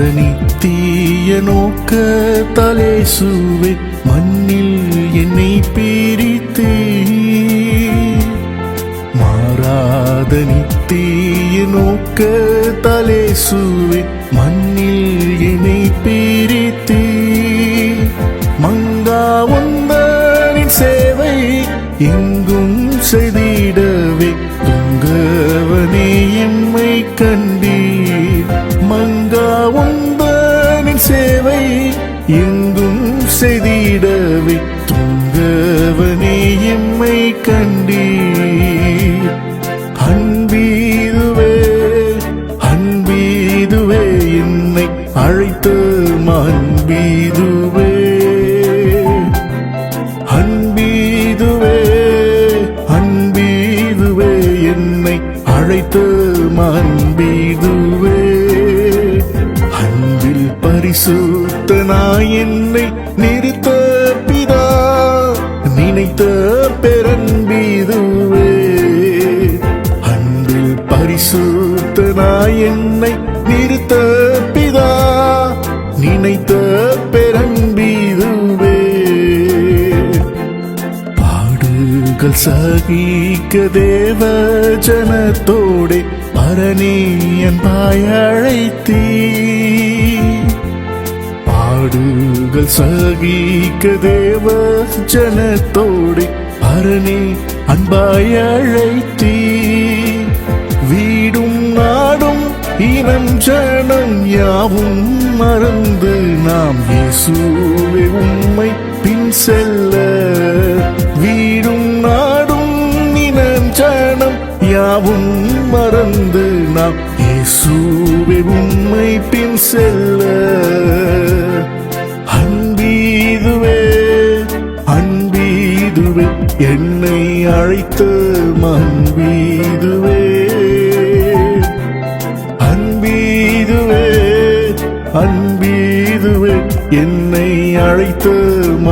நித்திய நோக்கத்தாலே சுவே மண்ணில் என்னை பிரித்தே மாறாத நித்திய நோக்கத்தாலே சுவே மண்ணில் என்னை பிரித்தே மங்கா உந்தனின் சேவை எங்கும் செய்திடவே துங்கவனே எம்மை கண்டீர் மங்கா உந்தனின் சேவை எங்கும் செய்திடவே துங்கவனே எம்மை கண்டீர் அன்பீதுவே அன்பீதுவே என்னை அழைத்த அன்பீதுவே அன்பீதுவே அன்பீதுவே என்னை அழைத்த அன்பீதுவே அன்பில் பரிசுத்தனாய் என்னை நிறுத்த பிதா நினைத்த பெரன்பீதுவே அன்பில் பரிசுத்தனாய் என்னை நிறுத்த பிதா நினைத்த பெரன்பீதுவே பாடுகள் சகிக்க தேவ ஜனத்தோடே பரனே அன்பாய் அழைத்தீ பாடுகள் சகிக்க தேவ ஜனத்தோடே பரனே அன்பாய் அழைத்தீ வீடும் நாடும் இனம் ஜனம் யாவும் மறந்து நாம் இயேசுவே உம்மை பின் செல்ல வீடும் நாடும் இனம் ஜனம் யாவும் மறந்து நாம் இயேசுவே உம்மை பின் செல்ல அன்பீதுவே அன்பீதுவே என்னை அழைத்த அன்பீதுவே அன்பீதுவே அன்பீதுவே என்னை அழைத்த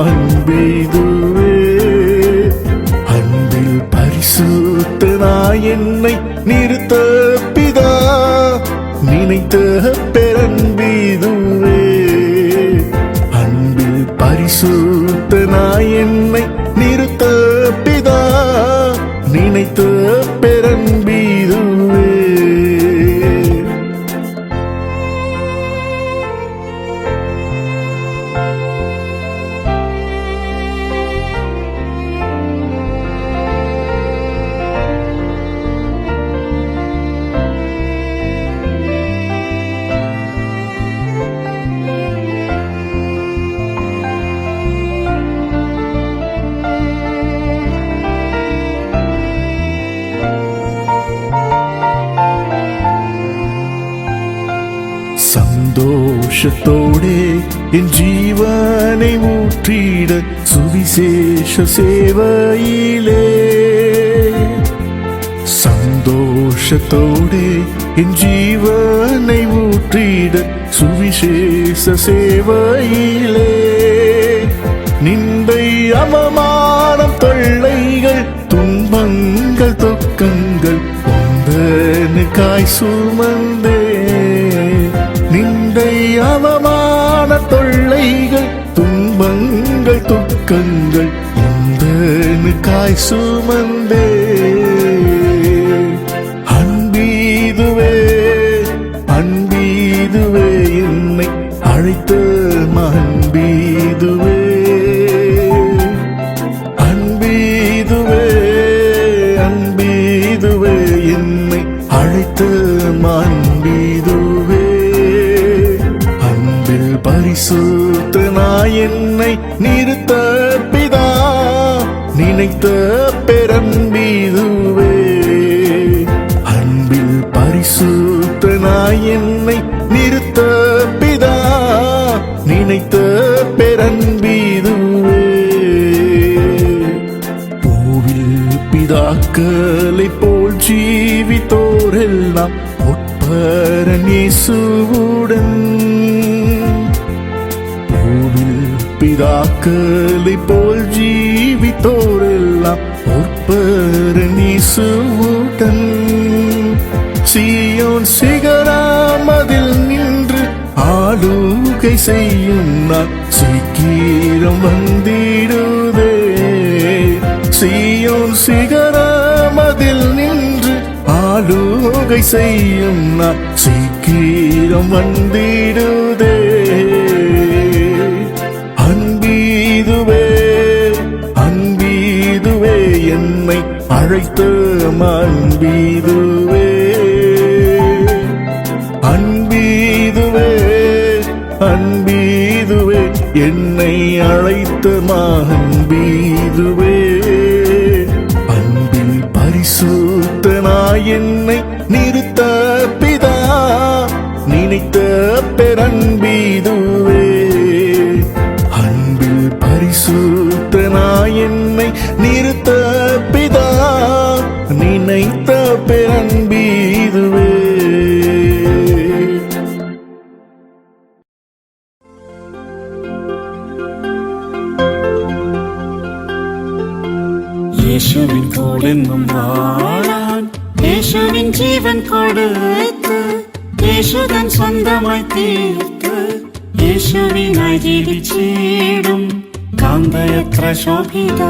அன்பீதுவே அன்பில் பரிசுத்தனாய் என்னை நிறுத்த பிதா நினைத்த பெரன்பீதுவே அன்பில் பரிசுத்தனாய் என்னை நிறுத்த பிதா நினைத்த பெரன்பீதுவே சந்தோஷத்தோடே என் ஜீவனை ஊற்றிட சுவிசேஷ சேவையிலே சந்தோஷத்தோடே என் ஜீவனை ஊற்றிட சுவிசேஷ சேவையிலே நிந்தை அவமானம் தொல்லைகள் துன்பங்கள் துக்கங்கள் உந்தனுக்காய் சுமந்தே நிந்தை அவமான தொல்லைகள் துன்பங்கள் துக்கங்கள் உந்தனுக்காய் சுமந்தே அன்பீதுவே அன்பீதுவே என்னை அழைத்த அன்பீதுவே அன்பீதுவே அன்பீதுவே என்னை அழைத்த அன்பீதுவே அன்பில் பரிசுத்தனாய் என்னை நிறுத்த பிதா நினைத்த பெரன்பீதுவே அன்பில் பரிசுத்தனாய் என்னை நிறுத்த பிதா நினைத்த பெரன்பீதுவே பூவில் பிதாக்களை போல் ஜீவித்தோரெல்லாம் உட்பரன் இயேசுவுடன் பூவில் பிதாக்களை போல் ஜீவித்தோரெல்லாம் உட்பரன் இயேசுவுடன் சீயோன் சிகரம் அதில் நின்று ஆளுகை செய்யும் நாள் சீக்கிரம் வந்திடுதே. சீயோன் சிகரம் அதில் நின்று ஆளுகை செய்யும் நாள் சீக்கிரம் வந்திடுதே. அன்பீதுவே அன்பீதுவே என்னை அழைத்த அன்பீதுவே. அன்பீதுவே அன்பீதுவே என்னை அழைத்த அன்பீதுவே. அன்பில் பரிசுத்தனாய் என்னை நிறுத்த பிதா நினைத்த பெரன்பீதுவே. அன்பில் பரிசுத்தனாய் என்னை நிறுத்த பிதா நினைத்த பெரன்பீதுவே. യേശുവിൻ കൂടെന്നും വാഴാൻ യേശുവിൻ ജീവൻ കൊടുത്ത് യേശുദൻ സ്വന്തമായി തീർത്ത് യേശുവിനായി ജീവിച്ചിടും കാന്തയത്ര ശോഭിത.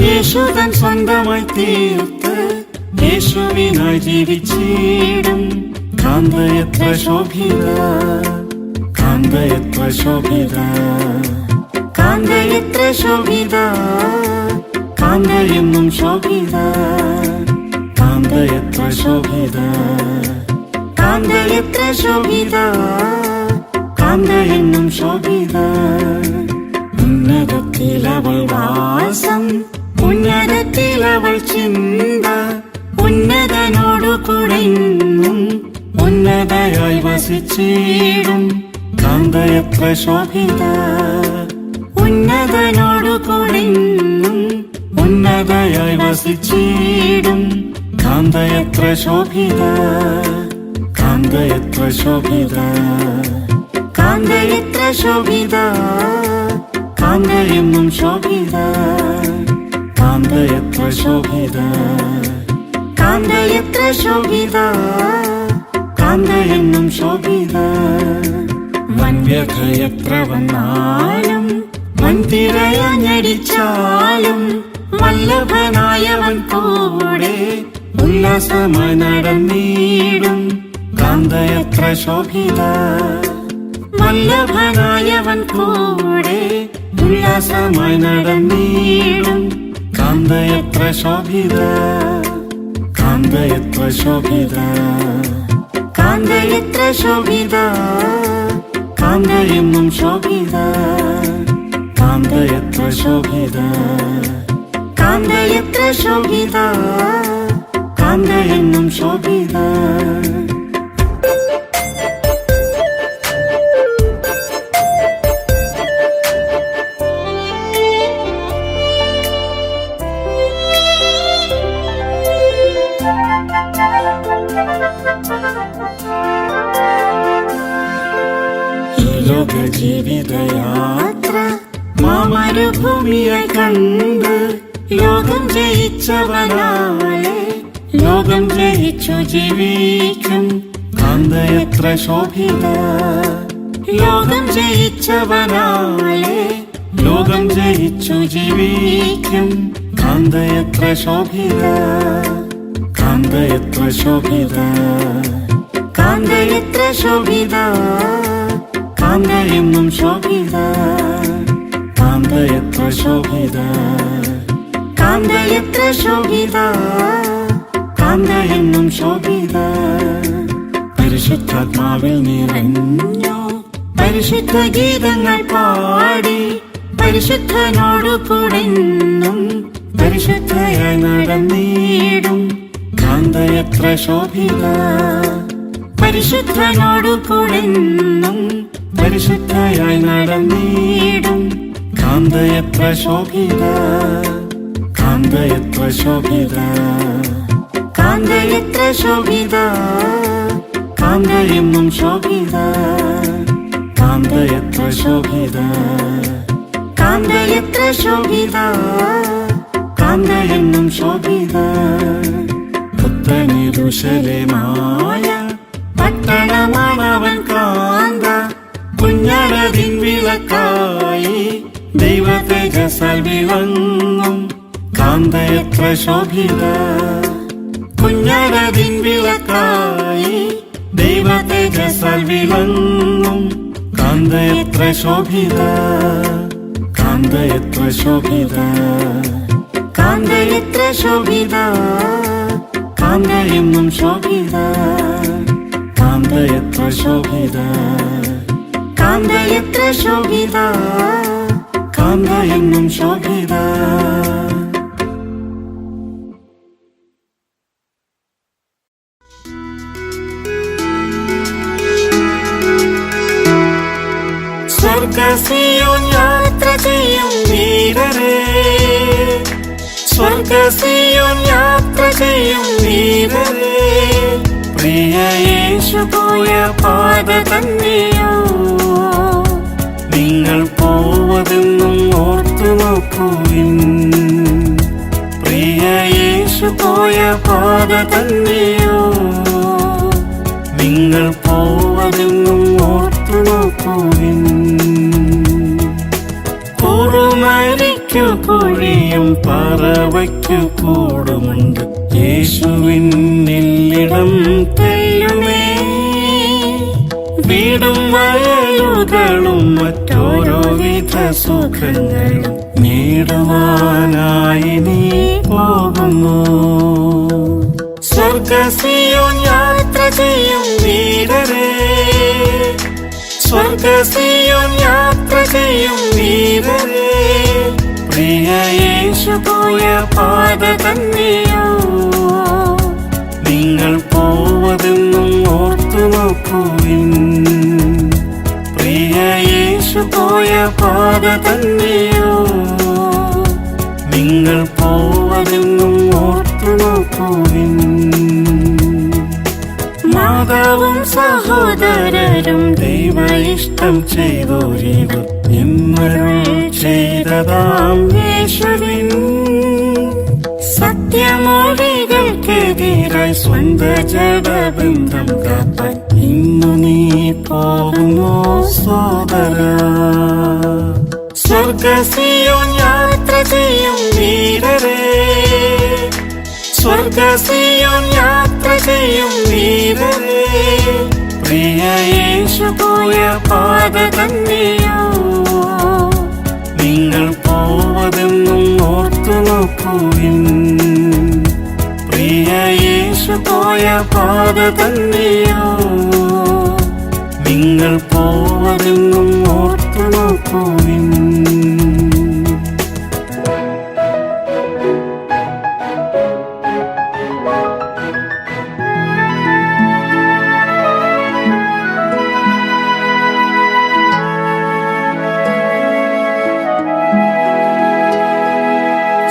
യേശുദൻ സ്വന്തമായി തീർത്ത് യേശുവിനായി ജീവിച്ചിടും കാന്തയത്ര ശോഭിത. കാന്തയത്ര ശോഭിത കാന്തയത്ര ശോഭിത കാന്തയെന്നും ശോഭിത. കാന്തയത്ര ശോഭിത കാന്തയത്ര ശോഭിത കാന്തയെന്നും ശോഭിത. ഉന്നതത്തിലവൾ വാസം ഉന്നതത്തിലവൾ ചിന്ത ഉന്നതനോടു കൂടെന്നും ഉന്നതയായി വസിച്ചിടും കാന്തയത്ര ശോഭിത. ഉന്നതനോടു കൂടെന്നും ഉന്നതയായി വസിച്ചിടും കാന്തയത്ര ശോഭിത. കാന്തയത്ര ശോഭിത കാന്തയത്ര ശോഭിത കാന്തയെന്നും ശോഭിത. കാന്തയത്ര ശോഭിത കാന്തയത്ര ശോഭിത കാന്തയെന്നും ശോഭിത. വന്യതയത്ര വന്നാലും വൻതിരയഞ്ഞടിച്ചാലും വല്ലഭനായവൻ കൂടെ ഉല്ലാസമായി നടന്നിടും കാന്തയത്ര ശോഭിത. വല്ലഭനായവൻ കൂടെ ഉല്ലാസമായി നടന്നിടും കാന്തയത്ര ശോഭിത. കാന്തയത്ര ശോഭിത കാന്തയത്ര ശോഭിത കാന്തയെന്നും ശോഭിത. കാന്തയത്ര ശോഭിത കാന്തയത്ര ശോഭിത കാന്തയെന്നും ശോഭിത. ഈ ലോക ജീവിതയാത്ര മാമരുഭൂമിയെ കണ്ട് ലോകം ജയിച്ചവനാലെ ലോകം ജയിച്ചു ജീവിക്കും കാന്തയത്ര ശോഭിത. ലോകം ജയിച്ചവനാലെ ലോകം ജയിച്ചു ജീവിക്കും കാന്തയത്ര ശോഭിത. കാന്തയത്ര ശോഭിത കാന്തയത്ര ശോഭിത കാന്തയെന്നും ശോഭിത. കാന്തയത്ര ശോഭിത കാന്തയത്ര ശോഭിത കാന്തയെന്നും ശോഭിത. പരിശുദ്ധാത്മാവിൽ നിറഞ്ഞു പരിശുദ്ധ ഗീതങ്ങൾ പാടി പരിശുദ്ധനോടു കൂടെന്നും പരിശുദ്ധയായി നടന്നിടും കാന്തയത്ര ശോഭിത. പരിശുദ്ധനോടു കൂടെന്നും പരിശുദ്ധയായി നടന്നിടും കാന്തയത്ര ശോഭിത. കാന്തയത്ര ശോഭിത കാന്തയത്ര ശോഭിത കാന്തയെന്നും ശോഭിത. കാന്തയത്ര ശോഭിത കാന്തയത്ര ശോഭിത കാന്തയെന്നും ശോഭിത. പുത്തനെരുശലേമായ പട്ടണമാണവൻ കാന്ത കുഞ്ഞാടതിൻ വിളക്കായി ദൈവ തേജസ്സാൽ വിളങ്ങും കാന്തയത്ര ശോഭിത. കുഞ്ഞാടതിൻ വിളക്കായി ദൈവ തേജസ്സാൽ വിളങ്ങും കാന്തയത്ര ശോഭിത. കാന്തയത്ര ശോഭിത. കാന്തയത്ര ശോഭിത. കാന്തയെന്നും ശോഭിത. കാന്തയത്ര ശോഭിത. കാന്തയത്ര ശോഭിത. കാന്തയെന്നും ശോഭിത. സ്വർഗ്ഗസിയോൻ യാത്ര ചെയ്യും വീരരേ. സ്വർഗ്ഗസിയോൻ യാത്ര ചെയ്യും വീരരേ. പ്രിയ യേശു പോയ പാത തന്നെയോ നിങ്ങൾ പോവതെന്നും ഓർത്തു നോക്കുവിൻ. പ്രിയ യേശു പോയ പാത തന്നെയോ നിങ്ങൾ പോവതെന്നും ഓർത്തു നോക്കുവിൻ. കുറുമരിക്കു കുഴിയും പറവയ്ക്കു കൂടുമുണ്ട്, യേശുവിനില്ലിടം തെല്ലുമേ. വീടും വയലുകളും മറ്റോരോ വിധ സുഖങ്ങളും നേടുവാനായി നീ പോകുന്നു. സ്വർഗ്ഗസിയോൻ യാത്ര ചെയ്യും വീരരേ. സ്വർഗ്ഗസിയോൻ യാത്ര ചെയ്യും വീരരേ. പ്രിയ യേശു പോയ പാത തന്നെയോ നിങ്ങൾ പോവതെന്നും ഓർത്തു നോക്കുവിൻ. പ്രിയ യേശു പോയ പാത തന്നെയോ നിങ്ങൾ പോവതെന്നും ഓർത്തു നോക്കുവിൻ. മാതാവും സഹോദരരും ദൈവ ഇഷ്ടം ചെയ്തോരിവർ ഇന്നരുൾ ചെയ്തതാം യേശുവിൻ സത്യമൊഴികൾക്കെതിരായി സ്വന്ത ജഡബന്ധം കാപ്പാൻ ഇന്നു നീ പോകുമോ സോദരാ. സ്വർഗ്ഗസിയോൻ യാത്ര ചെയ്യും വീരരേ. സ്വർഗ്ഗസിയോൻ യാത്ര ചെയ്യും വീരരേ. പ്രിയ യേശു പോയ പാത തന്നെയോ നിങ്ങൾ പോവതെന്നും ഓർത്തു നോക്കുവിൻ. പ്രിയ യേശു പോയ പാത തന്നെയോ നിങ്ങൾ പോവതെന്നും ഓർത്തു നോക്കുവിൻ.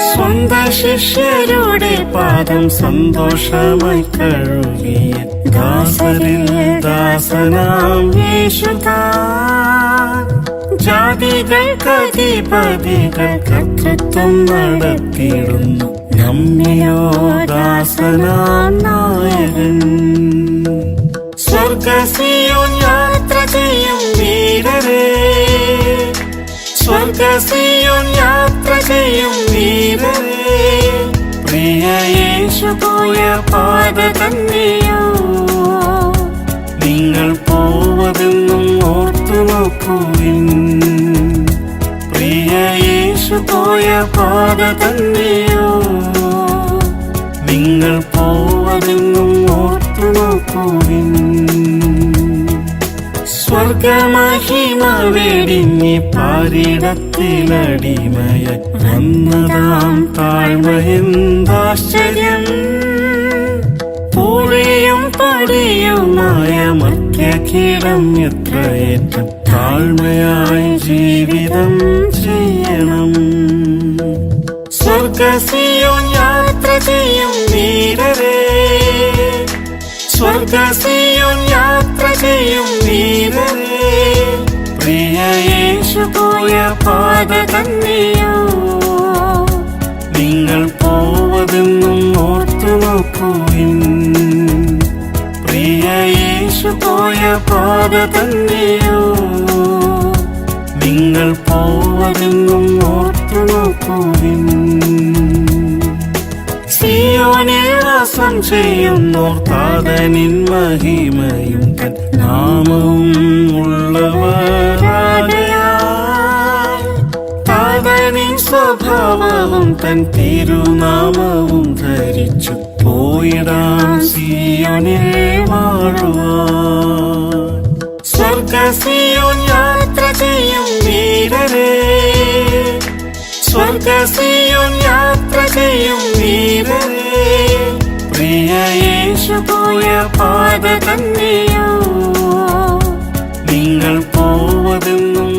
സ്വന്ത ശിഷ്യരുടെ പാദം സന്തോഷമായി കഴുകിയ ദാസരിൽ ദാസനാം യേശുതാൻ. ജാതികൾക്കധിപതികൾ കർത്തൃത്വം നടത്തിയിടുന്നു, നമ്മിയോ ദാസനാം നായകൻ. സ്വർഗ്ഗസിയോൻ യാത്ര ചെയ്യും വീരരേ. സ്വർഗ്ഗസിയോൻ യാത്ര ചെയ്യും വീരരേ. പ്രിയ യേശു പോയ പാത തന്നെയോ നിങ്ങൾ പോവതെന്നും ഓർത്തു നോക്കുവിൻ. പ്രിയ യേശു പോയ പാത തന്നെയോ നിങ്ങൾ പോവതെന്നും ഓർത്തു നോക്കുവിൻ. സ്വർഗമഹിമ വെടിഞ്ഞ് പാരിടത്തിലടിമയ വന്നതാം താഴ്മയെന്താശ്ചര്യം. പൂഴിയും പടിയുമായ മധ്യകീടം എത്രയേറ്റം താഴ്മയായി ജീവിതം ചെയ്യണം. സ്വർഗ്ഗസിയോൻ യാത്ര ചെയ്യും വീരരേ. സ്വർഗ്ഗസിയോൻ യാത്ര ചെയ്യും വീരരേ. പ്രിയ യേശു പോയ പാത തന്നെയോ നിങ്ങൾ പോവതെന്നും ഓർത്തു നോക്കുവിൻ. പ്രിയ യേശു പോയ പാത തന്നെയോ നിങ്ങൾ പോവതെന്നും ഓർത്തു നോക്കുവിൻ. സിയോനിൽ വാസം ചെയ്യുന്നോർ താതനിൻ മഹിമയും തൻ നാമവും ഉള്ളവരാകയാൽ താതനിൻ സ്വഭാവവും തൻ തിരുനാമവും ധരിച്ചു പോയിടാം സിയോനിൽ വാഴുവാൻ. സ്വർഗ സിയോൻ യാത്ര ചെയ്യും വീരരേ, സ്വർഗ സിയോൻ യാത്ര ചെയ്യും വീരരേ, പ്രിയ യേശു പോയ പാത തന്നെയോ നിങ്ങൾ പോവതെന്നും